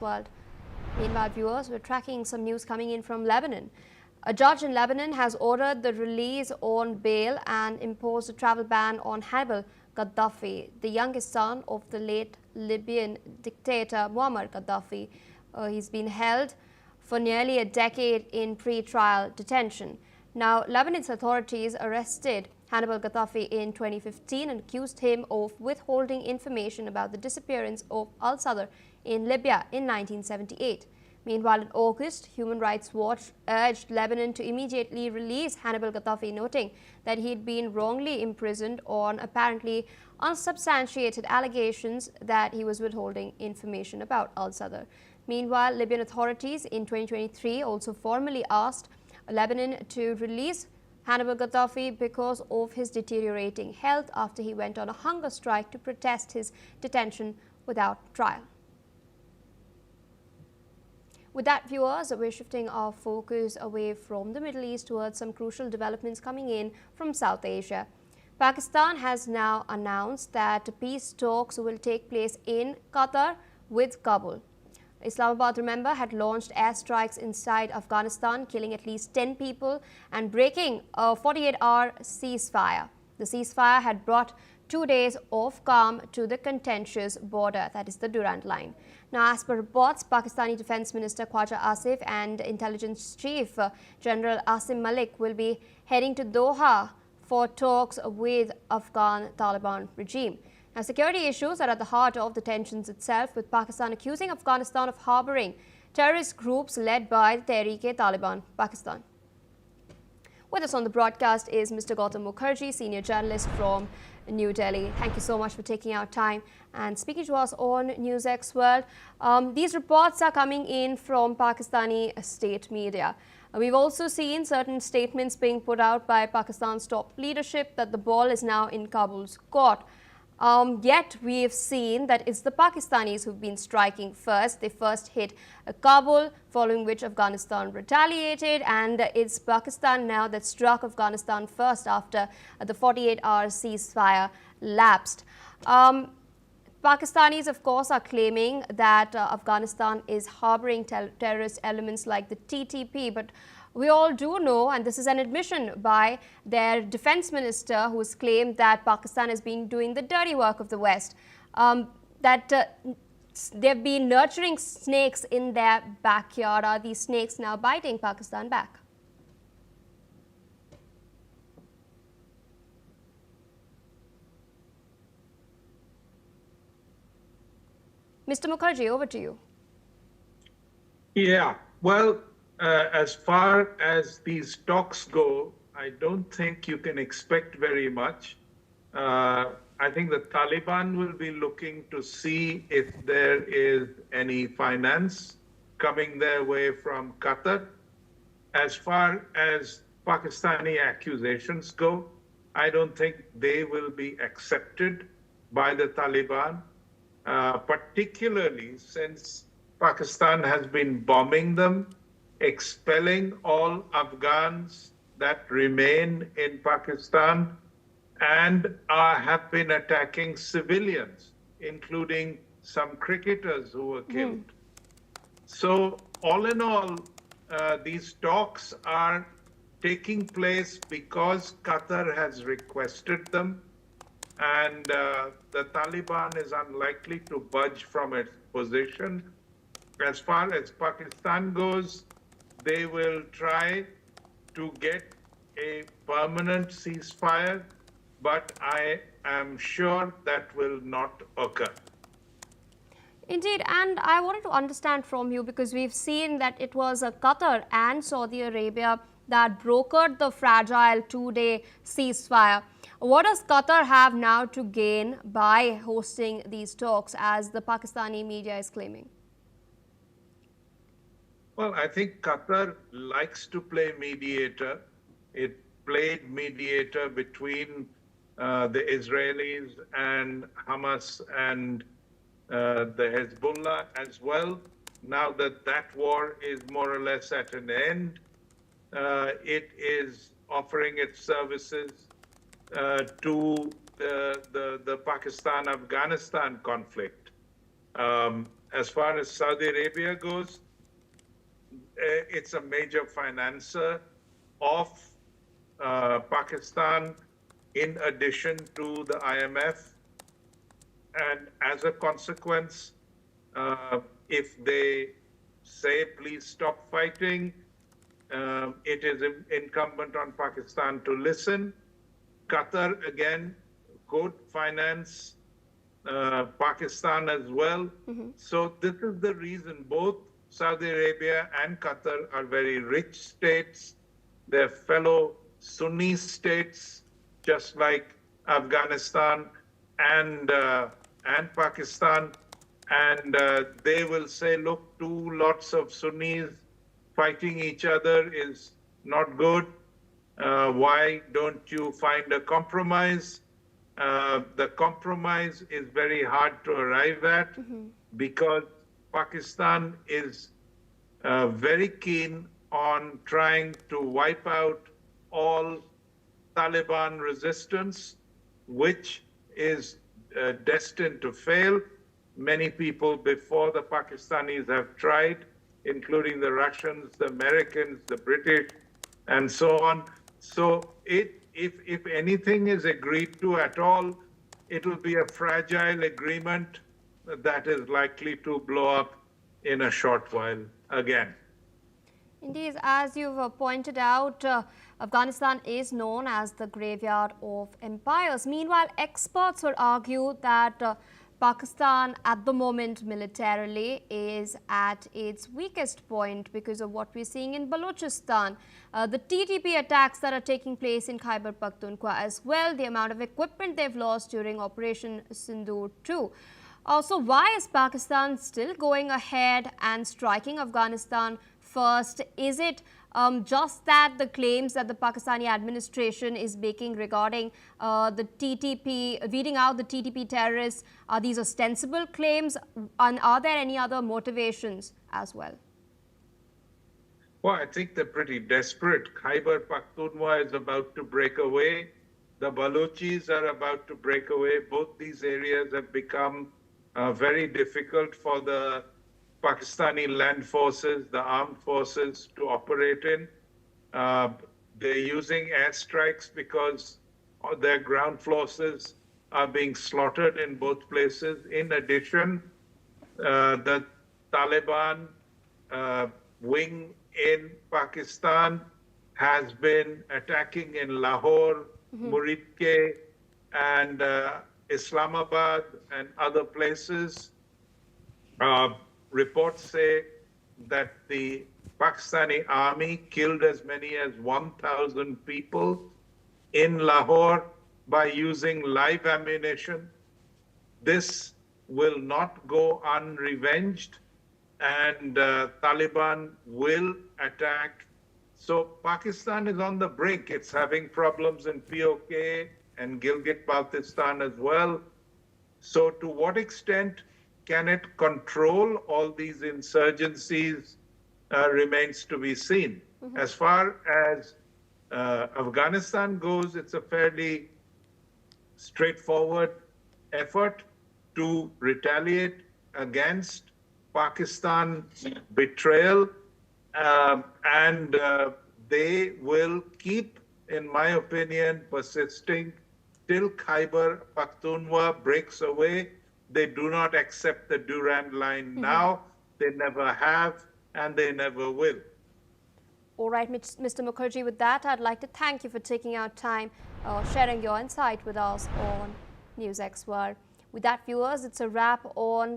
World. Meanwhile, viewers, we're tracking some news coming in from Lebanon. A judge in Lebanon has ordered the release on bail and imposed a travel ban on Hannibal Gaddafi, the youngest son of the late Libyan dictator Muammar Gaddafi. He's been held for nearly a decade in pre-trial detention. Now, Lebanese authorities arrested Hannibal Gaddafi in 2015 and accused him of withholding information about the disappearance of al-Sadr in Libya in 1978. Meanwhile, in August, Human Rights Watch urged Lebanon to immediately release Hannibal Gaddafi, noting that he had been wrongly imprisoned on apparently unsubstantiated allegations that he was withholding information about al-Sadr. Meanwhile, Libyan authorities in 2023 also formally asked Lebanon to release Hannibal Gaddafi because of his deteriorating health after he went on a hunger strike to protest his detention without trial. With that, viewers, we're shifting our focus away from the Middle East towards some crucial developments coming in from South Asia. Pakistan has now announced that peace talks will take place in Qatar with Kabul. Islamabad, remember, had launched airstrikes inside Afghanistan, killing at least 10 people and breaking a 48-hour ceasefire. The ceasefire had brought 2 days of calm to the contentious border, that is the Durand Line. Now, as per reports, Pakistani Defence Minister Khwaja Asif and Intelligence Chief General Asim Malik will be heading to Doha for talks with Afghan Taliban regime. Now, security issues are at the heart of the tensions itself, with Pakistan accusing Afghanistan of harboring terrorist groups led by the Tehreek-e-Taliban Pakistan. With us on the broadcast is Mr. Gautam Mukherjee, senior journalist from New Delhi. Thank you so much for taking our time and speaking to us on NewsX World. These reports are coming in from Pakistani state media. We've also seen certain statements being put out by Pakistan's top leadership that the ball is now in Kabul's court. Yet we have seen that it's the Pakistanis who've been striking first. They first hit Kabul, following which Afghanistan retaliated, and it's Pakistan now that struck Afghanistan first after the 48-hour ceasefire lapsed. Pakistanis, of course, are claiming that Afghanistan is harboring terrorist elements like the TTP, but we all do know, and this is an admission by their defense minister, who has claimed that Pakistan has been doing the dirty work of the West, that they've been nurturing snakes in their backyard. Are these snakes now biting Pakistan back? Mr. Mukherjee, over to you. Yeah, well, as far as these talks go, I don't think you can expect very much. I think the Taliban will be looking to see if there is any finance coming their way from Qatar. As far as Pakistani accusations go, I don't think they will be accepted by the Taliban, particularly since Pakistan has been bombing them, expelling all Afghans that remain in Pakistan, and have been attacking civilians, including some cricketers who were killed. So all in all, these talks are taking place because Qatar has requested them, and the Taliban is unlikely to budge from its position. As far as Pakistan goes, they will try to get a permanent ceasefire, but I am sure that will not occur. Indeed, and I wanted to understand from you, because we've seen that it was Qatar and Saudi Arabia that brokered the fragile 2-day ceasefire. What does Qatar have now to gain by hosting these talks, as the Pakistani media is claiming? Well, I think Qatar likes to play mediator. It played mediator between the Israelis and Hamas and the Hezbollah as well. Now that that war is more or less at an end, it is offering its services to the Pakistan-Afghanistan conflict. As far as Saudi Arabia goes, it's a major financer of Pakistan in addition to the IMF. And as a consequence, if they say, please stop fighting, it is incumbent on Pakistan to listen. Qatar, again, could finance Pakistan as well. So this is the reason both Saudi Arabia and Qatar are very rich states. They're fellow Sunni states, just like Afghanistan and Pakistan. And they will say, look, two lots of Sunnis fighting each other is not good. Why don't you find a compromise? The compromise is very hard to arrive at because Pakistan is very keen on trying to wipe out all Taliban resistance, which is destined to fail. Many people before the Pakistanis have tried, including the Russians, the Americans, the British, and so on. So if anything is agreed to at all, it will be a fragile agreement that is likely to blow up in a short while again. Indeed, as you've pointed out, Afghanistan is known as the graveyard of empires. Meanwhile, experts would argue that Pakistan at the moment militarily is at its weakest point because of what we're seeing in Balochistan. The TTP attacks that are taking place in Khyber Pakhtunkhwa as well, the amount of equipment they've lost during Operation Sindoor too. So why is Pakistan still going ahead and striking Afghanistan first? Is it just that the claims that the Pakistani administration is making regarding the TTP, weeding out the TTP terrorists, are these ostensible claims, and are there any other motivations as well? Well, I think they're pretty desperate. Khyber Pakhtunkhwa is about to break away. The Balochis are about to break away. Both these areas have become very difficult for the Pakistani land forces, the armed forces to operate in. They're using airstrikes because their ground forces are being slaughtered in both places. In addition, the Taliban wing in Pakistan has been attacking in Lahore, Muridke, and Islamabad and other places. Reports say that the Pakistani army killed as many as 1,000 people in Lahore by using live ammunition. This will not go unrevenged, and Taliban will attack. So Pakistan is on the brink. It's having problems in POK and Gilgit-Baltistan as well. So to what extent can it control all these insurgencies remains to be seen. As far as Afghanistan goes, it's a fairly straightforward effort to retaliate against Pakistan's betrayal, and they will keep, in my opinion, persisting till Khyber Pakhtunkhwa breaks away. They do not accept the Durand line now. They never have, and they never will. All right, Mr. Mukherjee, with that, I'd like to thank you for taking out time, sharing your insight with us on NewsX World. With that, viewers, it's a wrap on